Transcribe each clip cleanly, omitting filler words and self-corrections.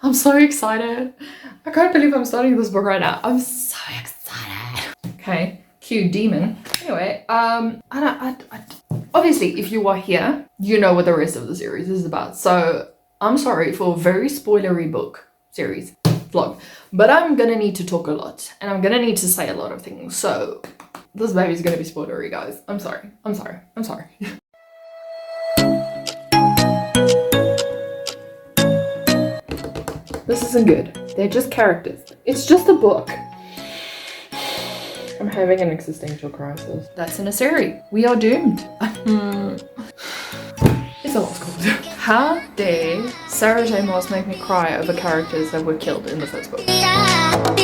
I'm so excited. I can't believe I'm starting this book right now. I'm so excited. Okay, cue demon. Anyway, obviously, if you are here, you know what the rest of the series is about. So I'm sorry for a very spoilery book series vlog, but I'm gonna need to talk a lot and I'm gonna need to say a lot of things. So this baby's gonna be spoilery, guys. I'm sorry. I'm sorry. I'm sorry. This isn't good. They're just characters. It's just a book. I'm having an existential crisis. That's in a series. We are doomed. It's a lost cause. How dare Sarah J. Maas make me cry over characters that were killed in the first book? Yeah,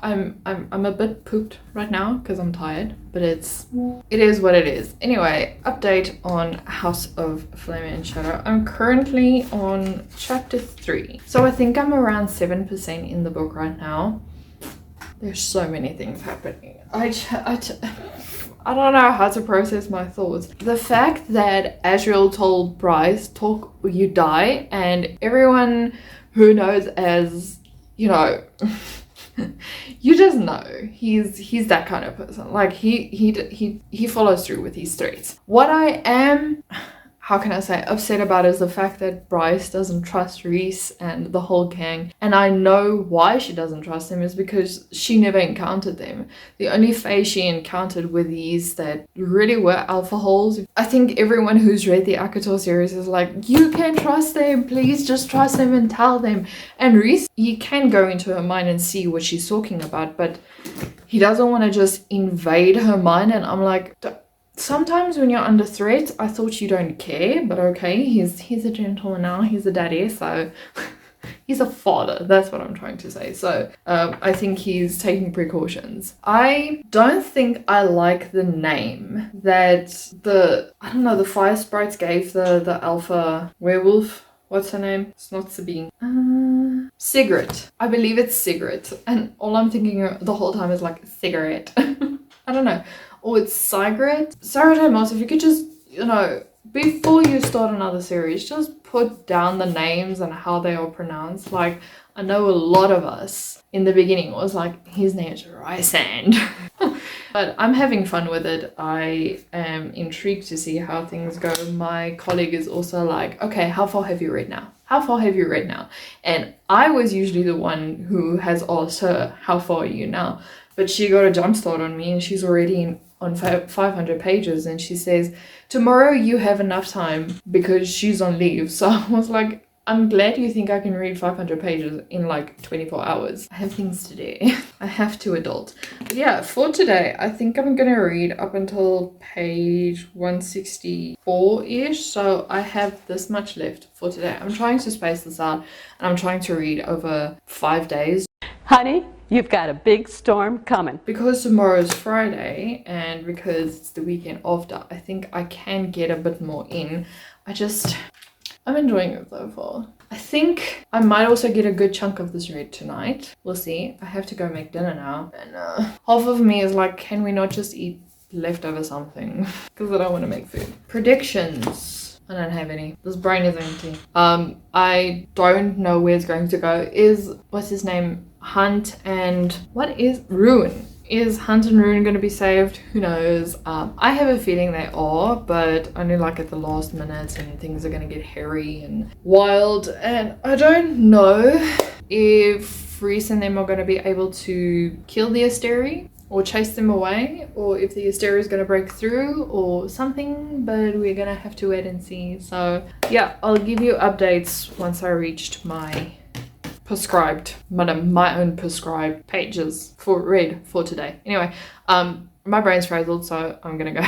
I'm a bit pooped right now because I'm tired, but it is what it is. Anyway, update on House of Flame and Shadow. I'm currently on chapter 3. So I think I'm around 7% in the book right now. There's so many things happening. I don't know how to process my thoughts. The fact that Asriel told Bryce, talk or you die, and everyone who knows as, you know, you just know he's that kind of person. Like he follows through with his threats. What I am, how can I say, upset about is the fact that Bryce doesn't trust Reese and the whole gang. And I know why she doesn't trust them is because she never encountered them. The only phase she encountered were these that really were alpha holes. I think everyone who's read the Akator series is like, you can trust them, please just trust them and tell them. And Reese, you can go into her mind and see what she's talking about, but he doesn't want to just invade her mind. And I'm like, sometimes when you're under threat, I thought you don't care, but okay, he's a gentleman now, he's a daddy, so he's a father, that's what I'm trying to say. So I think he's taking precautions. I don't think I like the name that the fire sprites gave the alpha werewolf. What's her name? It's not Sabine. Cigarette. I believe it's Cigarette, and all I'm thinking the whole time is like cigarette. I don't know. Or it's cigarette. Sarah J. Maas, if you could just, you know, before you start another series, just put down the names and how they are pronounced. Like, I know a lot of us in the beginning was like, his name's Rysand. But I'm having fun with it. I am intrigued to see how things go. My colleague is also like, okay, how far have you read now? How far have you read now? And I was usually the one who has asked her, how far are you now? But she got a jump start on me and she's already on 500 pages, and she says, tomorrow you have enough time because she's on leave. So I was like, I'm glad you think I can read 500 pages in like 24 hours. I have things to do. I have to adult. But yeah, for today, I think I'm gonna read up until page 164-ish. So I have this much left for today. I'm trying to space this out and I'm trying to read over 5 days. Honey, you've got a big storm coming. Because tomorrow's Friday and because it's the weekend after, I think I can get a bit more in. I'm enjoying it so far. I think I might also get a good chunk of this read tonight. We'll see. I have to go make dinner now. And half of me is like, can we not just eat leftover something? Because I don't want to make food. Predictions. I don't have any. This brain is empty. I don't know where it's going to go. What's his name? Hunt and what is Ruin? Is Hunt and Ruin going to be saved? Who knows? I have a feeling they are, but only like at the last minute, and things are going to get hairy and wild. And I don't know if Reese and them are going to be able to kill the Asteri or chase them away, or if the Asteri is going to break through or something, but we're going to have to wait and see. So yeah, I'll give you updates once I reached my prescribed, my own prescribed pages for read for today. Anyway, my brain's frazzled, so I'm gonna go.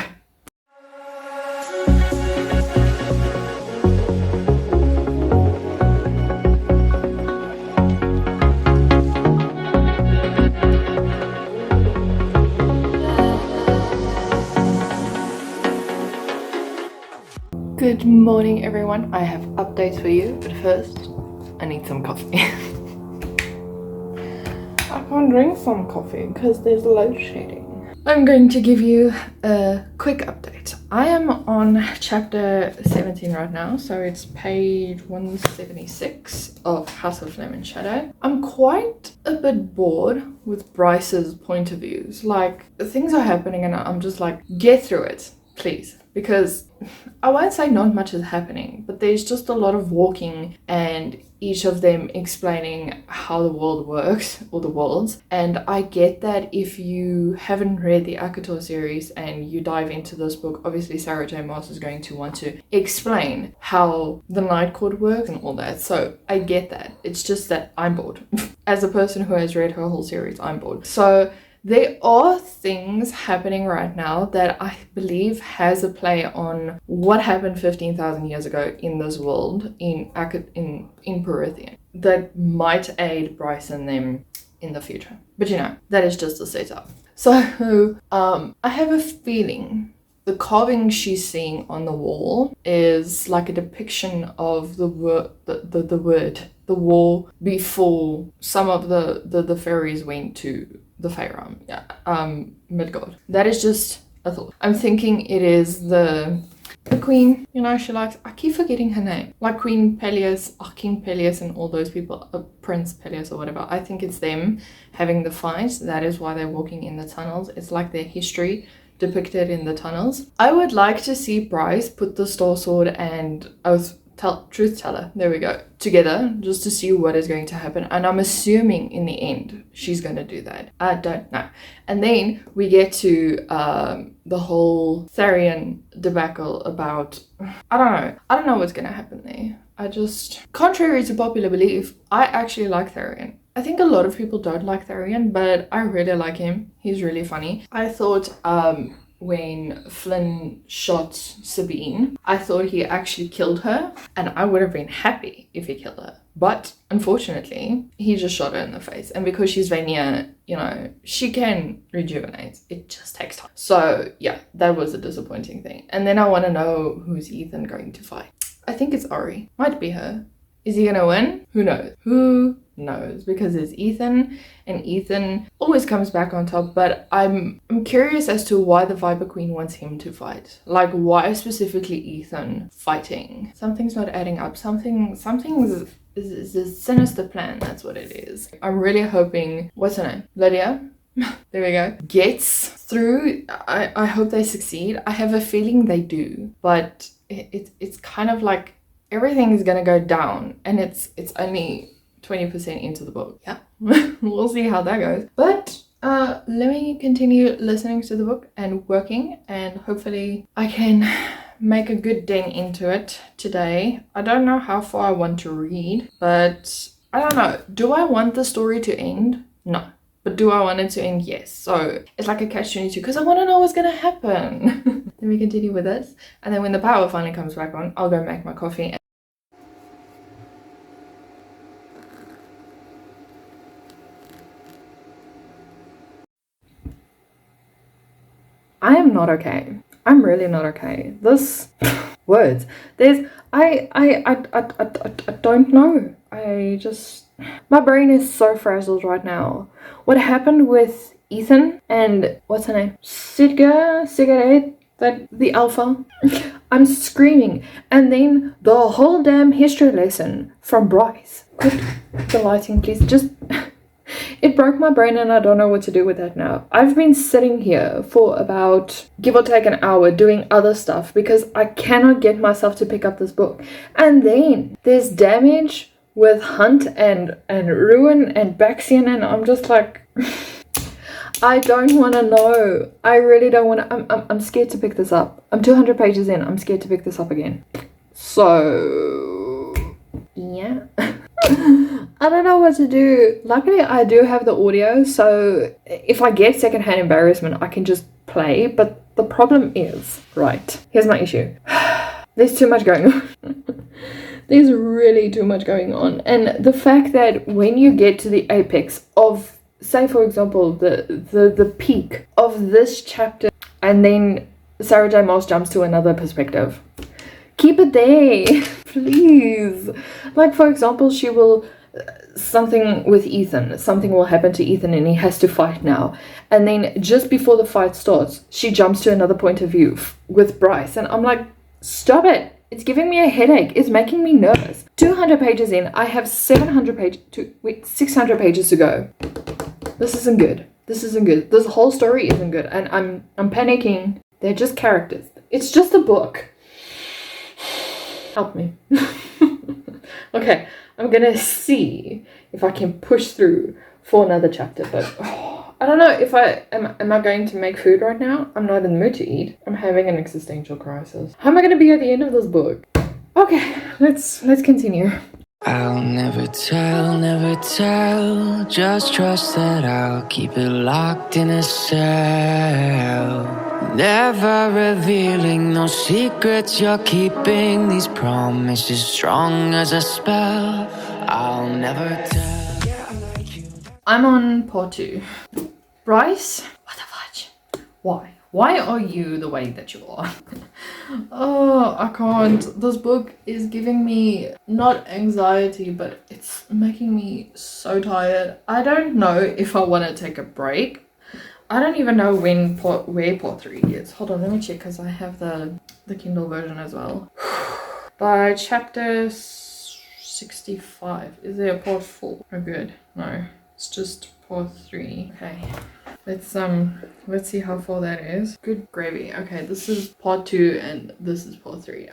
Good morning, everyone. I have updates for you, but first, I need some coffee. I can't drink some coffee because there's load shedding. I'm going to give you a quick update. I am on chapter 17 right now, so it's page 176 of House of Flame and Shadow. I'm quite a bit bored with Bryce's point of views. Like, things are happening and I'm just like, get through it, please. Because I won't say not much is happening, but there's just a lot of walking and each of them explaining how the world works, or the worlds. And I get that if you haven't read the Akator series and you dive into this book, obviously Sarah J. Maas is going to want to explain how the Night Court works and all that. So I get that. It's just that I'm bored. As a person who has read her whole series, I'm bored. So there are things happening right now that I believe has a play on what happened 15,000 years ago in this world, in Perithian, that might aid Bryce and them in the future. But you know, that is just a setup. So I have a feeling the carving she's seeing on the wall is like a depiction of the war before some of the fairies went to the Faerun, Midgard. That is just a thought. I'm thinking it is the queen, you know, she likes, I keep forgetting her name, like Queen Peleus, or King Peleus and all those people, Prince Peleus or whatever. I think it's them having the fight. That is why they're walking in the tunnels. It's like their history depicted in the tunnels. I would like to see Bryce put the Star Sword and Truth Teller, there we go, together, just to see what is going to happen. And I'm assuming in the end she's going to do that. I don't know. And then we get to the whole Tharian debacle about, I don't know what's going to happen there. Contrary to popular belief, I actually like Tharian. I think a lot of people don't like Tharian, but I really like him. He's really funny. I thought when Flynn shot Sabine, I thought he actually killed her, and I would have been happy if he killed her. But unfortunately, he just shot her in the face. And because she's Vanya, you know, she can rejuvenate. It just takes time. So yeah, that was a disappointing thing. And then I want to know, who's Ethan going to fight? I think it's Ori. Might be her. Is he gonna win? Who knows? Who knows? Because it's Ethan, and Ethan always comes back on top. But I'm curious as to why the Viper Queen wants him to fight. Like, why specifically Ethan fighting? Something's not adding up. Something's is a sinister plan. That's what it is. I'm really hoping, what's her name? Lydia? There we go. Gets through. I hope they succeed. I have a feeling they do, but it's kind of like everything is gonna go down, and it's only 20% into the book. Yeah. We'll see how that goes. But let me continue listening to the book and working, and hopefully I can make a good dent into it today. I don't know how far I want to read, but I don't know. Do I want the story to end? No. But do I want it to end? Yes. So it's like a catch-22 because I want to know what's going to happen. Then we continue with this. And then when the power finally comes back on, I'll go make my coffee. I am not okay. I'm really not okay. This words. I don't know. My brain is so frazzled right now. What happened with Ethan and what's her name? Sigurd, that the alpha. I'm screaming. And then the whole damn history lesson from Bryce. Could the lighting please just it broke my brain, and I don't know what to do with that now. I've been sitting here for about, give or take, an hour doing other stuff because I cannot get myself to pick up this book. And then there's damage with Hunt and Ruin and Baxian, and I'm just like, I don't want to know. I really don't want to. I'm scared to pick this up. I'm 200 pages in. I'm scared to pick this up again. So, yeah. I don't know what to do. Luckily, I do have the audio, so if I get secondhand embarrassment, I can just play. But the problem is, right, here's my issue. There's too much going on. There's really too much going on. And the fact that when you get to the apex of, say for example, the peak of this chapter, and then Sarah J. Maas jumps to another perspective. Keep it there, please. Like, for example, she will, something with Ethan, something will happen to Ethan and he has to fight now. And then just before the fight starts, she jumps to another point of view with Bryce. And I'm like, stop it. It's giving me a headache. It's making me nervous. 200 pages in. I have 600 pages to go. This isn't good. This isn't good. This whole story isn't good. And I'm panicking. They're just characters. It's just a book. Help me. Okay, I'm gonna see if I can push through for another chapter. But I don't know if am I going to make food right now? I'm not in the mood to eat. I'm having an existential crisis. How am I gonna be at the end of this book? Okay, let's continue. I'll never tell, just trust that I'll keep it locked in a cell. Never revealing no secrets you're keeping, these promises strong as a spell. I'll never tell. I'm on part 2. Bryce, what the fudge? Why? Why are you the way that you are? Oh, I can't. This book is giving me not anxiety, but it's making me so tired. I don't know if I want to take a break. I don't even know where part 3 is. Hold on, let me check because I have the Kindle version as well. By chapter 65. Is there a part 4? Oh, good. No, it's just part 3. Okay. Let's see how far that is. Good gravy. Okay, this is part 2 and this is part 3.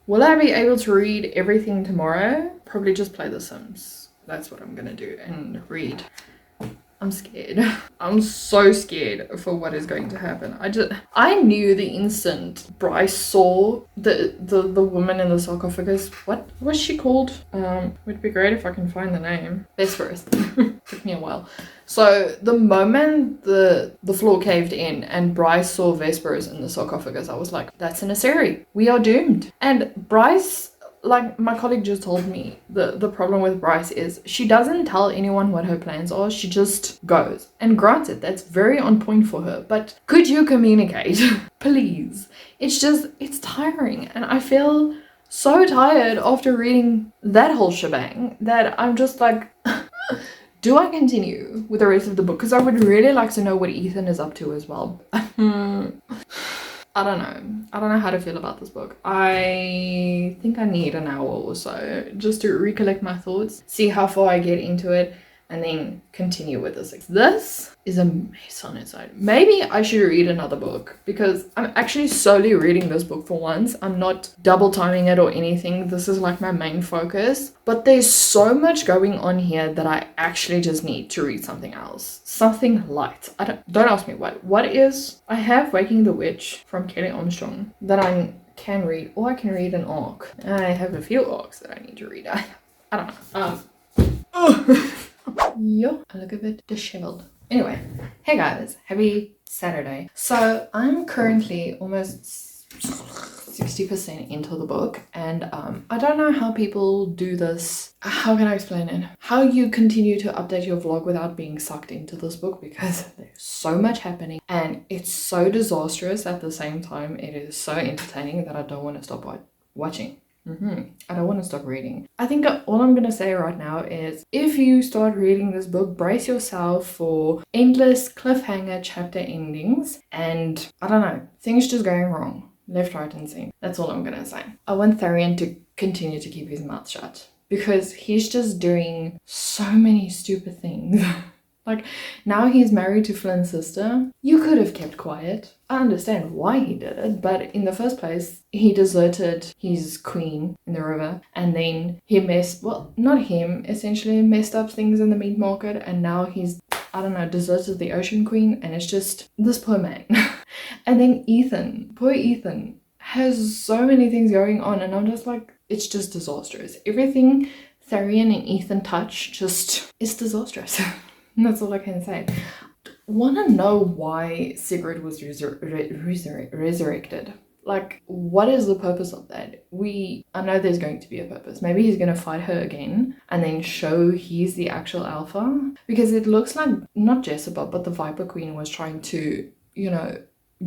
Will I be able to read everything tomorrow? Probably just play The Sims. That's what I'm gonna do and read. I'm scared. I'm so scared for what is going to happen. I knew the instant Bryce saw the woman in the sarcophagus. What was she called? Would be great if I can find the name. Vesperus. Took me a while. So the moment the floor caved in and Bryce saw Vesperus in the sarcophagus, I was like, that's an Aseri. We are doomed. And Bryce, like my colleague just told me, the problem with Bryce is she doesn't tell anyone what her plans are. She just goes. And granted, that's very on point for her. But could you communicate? Please. It's tiring. And I feel so tired after reading that whole shebang that I'm just like, do I continue with the rest of the book? Because I would really like to know what Ethan is up to as well. I don't know. I don't know how to feel about this book. I think I need an hour or so just to recollect my thoughts, see how far I get into it, and then continue with this. This is a mess on its own. Maybe I should read another book because I'm actually solely reading this book for once. I'm not double timing it or anything. This is like my main focus. But there's so much going on here that I actually just need to read something else. Something light. Don't ask me what. What is... I have Waking the Witch from Kelly Armstrong that I can read, or I can read an arc. I have a few arcs that I need to read. I don't know. Yo, I look a bit disheveled. Anyway, hey guys, happy Saturday. So I'm currently almost 60% into the book, and I don't know how people do this. How can I explain it? How you continue to update your vlog without being sucked into this book, because there's so much happening and it's so disastrous at the same time. It is so entertaining that I don't want to stop watching. I don't want to stop reading. I think all I'm gonna say right now is if you start reading this book, brace yourself for endless cliffhanger chapter endings and I don't know, things just going wrong left, right and center. That's all I'm gonna say. I want Tharian to continue to keep his mouth shut because he's just doing so many stupid things. Like, now he's married to Flynn's sister. You could have kept quiet. I understand why he did it, but in the first place, he deserted his queen in the river, and then he essentially messed up things in the meat market, and now he's, I don't know, deserted the ocean queen, and it's just, this poor man. And then Ethan, poor Ethan, has so many things going on, and I'm just like, it's just disastrous. Everything Tharian and Ethan touch just is disastrous. That's all I can say. Want to know why Sigrid was resurrected? Like, what is the purpose of that? I know there's going to be a purpose. Maybe he's going to fight her again and then show he's the actual alpha. Because it looks like not Jezebel, but the Viper Queen was trying to,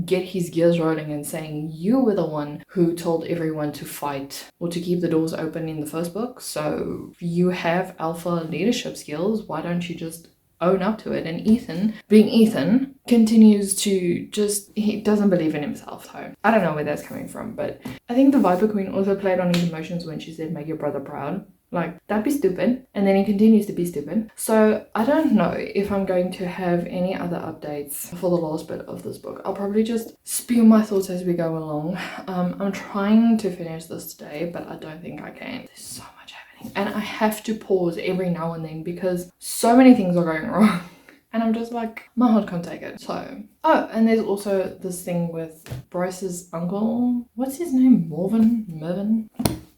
get his gears rolling and saying, you were the one who told everyone to fight or to keep the doors open in the first book. So you have alpha leadership skills. Why don't you just own up to it? And Ethan, being Ethan, continues to he doesn't believe in himself though. I don't know where that's coming from, but I think the Viper Queen also played on his emotions when she said, make your brother proud. Like, that'd be stupid. And then he continues to be stupid. So I don't know if I'm going to have any other updates for the last bit of this book. I'll probably just spew my thoughts as we go along. I'm trying to finish this today, but I don't think I can. There's so much happening. And I have to pause every now and then because so many things are going wrong. And I'm just like, my heart can't take it. So, and there's also this thing with Bryce's uncle. What's his name? Mervyn?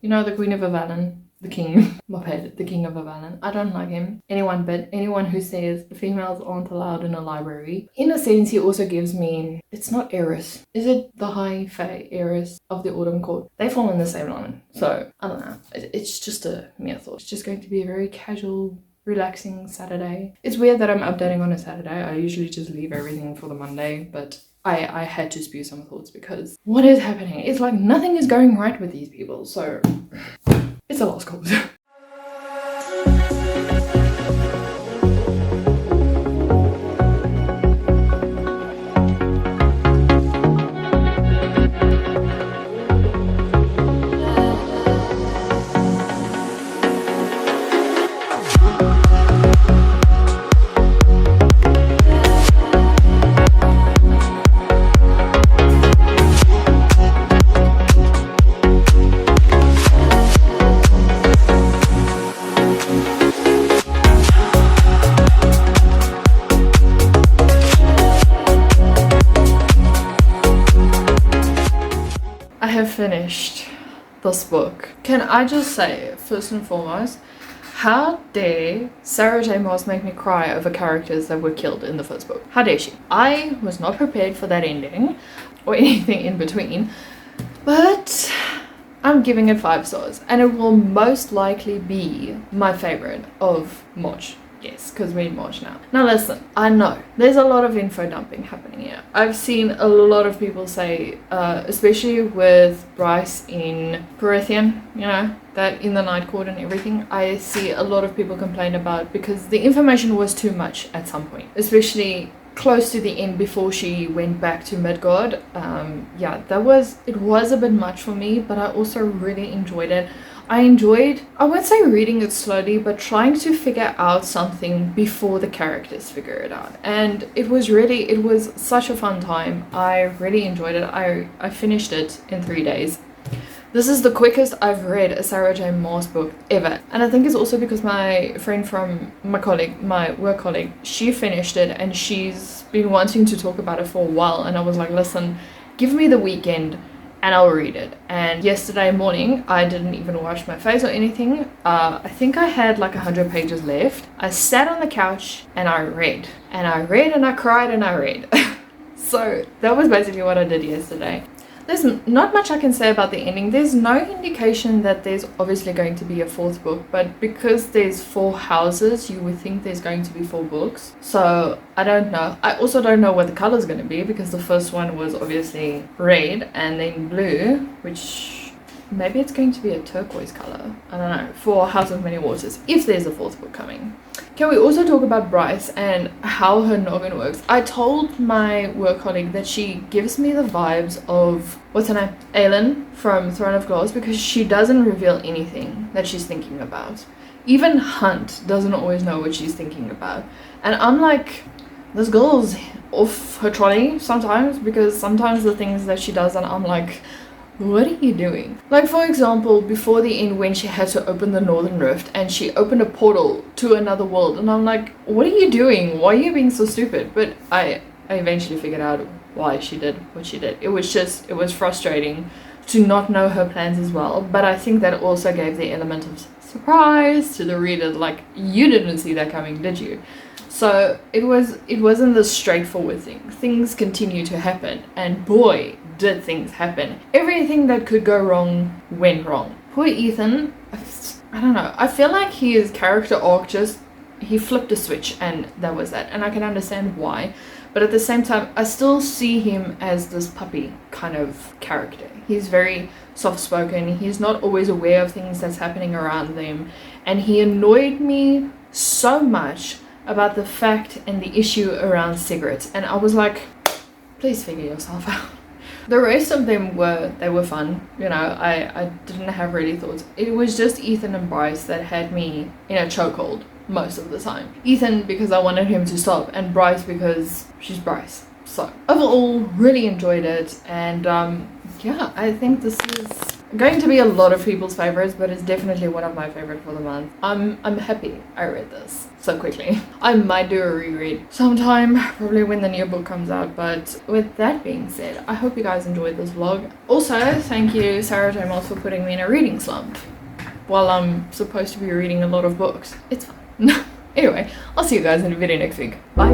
The Queen of Avalon. The king, the king of Avalon. I don't like him. Anyone who says females aren't allowed in a library. In a sense, he also gives me, it's not heiress. Is it the High Fae heiress of the Autumn Court? They fall in the same line. So, I don't know. It's just a mere thought. It's just going to be a very casual, relaxing Saturday. It's weird that I'm updating on a Saturday. I usually just leave everything for the Monday, but I had to spew some thoughts because what is happening? It's like nothing is going right with these people. So it's a lost cause. Finished this book. Can I just say, first and foremost, how dare Sarah J. Maas make me cry over characters that were killed in the first book? How dare she? I was not prepared for that ending or anything in between, but I'm giving it 5 stars and it will most likely be my favorite of March. Yes, because we're in March now. Now listen, I know there's a lot of info dumping happening here. I've seen a lot of people say, especially with Bryce in Prothean, that in the Night Court and everything, I see a lot of people complain about because the information was too much at some point, especially close to the end before she went back to Midgard. It was a bit much for me, but I also really enjoyed it. I won't say reading it slowly, but trying to figure out something before the characters figure it out. And it was such a fun time. I really enjoyed it. I finished it in 3 days. This is the quickest I've read a Sarah J. Maas book ever. And I think it's also because my friend from my work colleague, she finished it and she's been wanting to talk about it for a while. And I was like, listen, give me the weekend and I'll read it. And yesterday morning, I didn't even wash my face or anything. I think I had like 100 pages left. I sat on the couch and I read. And I read and I cried and I read. So that was basically what I did yesterday. There's not much I can say about the ending. There's no indication that there's obviously going to be a 4th book, but because there's 4 houses, you would think there's going to be 4 books. So I don't know. I also don't know what the color is going to be because the first one was obviously red and then blue, which maybe it's going to be a turquoise color. I don't know. For House of Many Waters, if there's a 4th book coming. Can we also talk about Bryce and how her noggin works? I told my work colleague that she gives me the vibes of, what's her name? Aelin from Throne of Glass, because she doesn't reveal anything that she's thinking about. Even Hunt doesn't always know what she's thinking about. And I'm like, this girl's off her trolley sometimes, because sometimes the things that she does and I'm like, what are you doing? Like, for example, before the end when she had to open the Northern Rift and she opened a portal to another world and I'm like, what are you doing? Why are you being so stupid? But I eventually figured out why she did what she did. It was frustrating to not know her plans as well, but I think that also gave the element of surprise to the reader, like, you didn't see that coming, did you? So it wasn't this straightforward thing. Things continue to happen, and boy, did things happen. Everything that could go wrong went wrong. Poor Ethan, I don't know. I feel like his character arc he flipped a switch and that was that. And I can understand why. But at the same time, I still see him as this puppy kind of character. He's very soft-spoken. He's not always aware of things that's happening around them. And he annoyed me so much about the fact and the issue around cigarettes. And I was like, please figure yourself out. The rest of them were fun. You know, I didn't have really thoughts. It was just Ethan and Bryce that had me in a chokehold most of the time. Ethan because I wanted him to stop, and Bryce because she's Bryce. So overall, really enjoyed it, and yeah, I think this is going to be a lot of people's favorites, but it's definitely one of my favorite for the month. I'm happy I read this so quickly. I might do a reread sometime, probably when the new book comes out. But with that being said, I hope you guys enjoyed this vlog. Also, thank you Sarah J. Moss for putting me in a reading slump while I'm supposed to be reading a lot of books. It's fine. Anyway, I'll see you guys in the video next week. Bye.